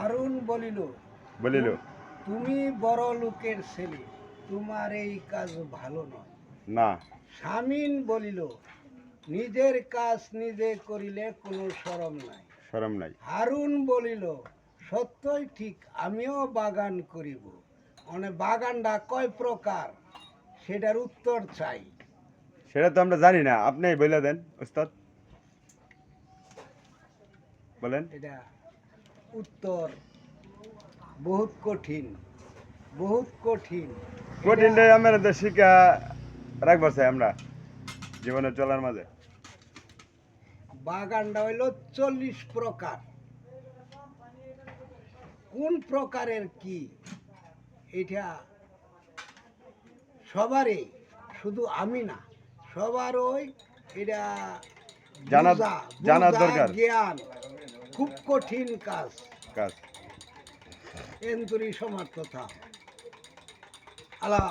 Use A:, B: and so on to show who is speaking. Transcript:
A: হারুন বলিল,
B: বলিল
A: তুমি বড় লোকের ছেলে, তোমার এই কাজ ভালো নয়।
B: না।
A: শামিন বলিল, নিজের কাজ নিজে করিলে কোনো শরম নাই।
B: শরম নাই।
A: হারুন বলিল, সত্যই ঠিক, আমিও বাগান করিব। মানে বাগানটা কয় প্রকার সেটার উত্তর চাই।
B: সেটা তো আমরা জানি না, আপনি বলে দেন ওস্তাদ, বলেন।
A: এটা উত্তর বহুত কঠিন, বহুত কঠিন।
B: কঠিনটাই আমরা তো শিক্ষা রাখবো চাই আমরা জীবনে চলার মাঝে।
A: বাগানটা হইল 40 প্রকার। কোন প্রকারের কি এটা সবারই, শুধু আমি না, সবারই এটা
B: জানা
A: বুঝা
B: জানার
A: বুঝা
B: দরকার।
A: জ্ঞান খুব কঠিন কাজ।
B: কাজ।
A: এন্তরি সমার্থতা আলা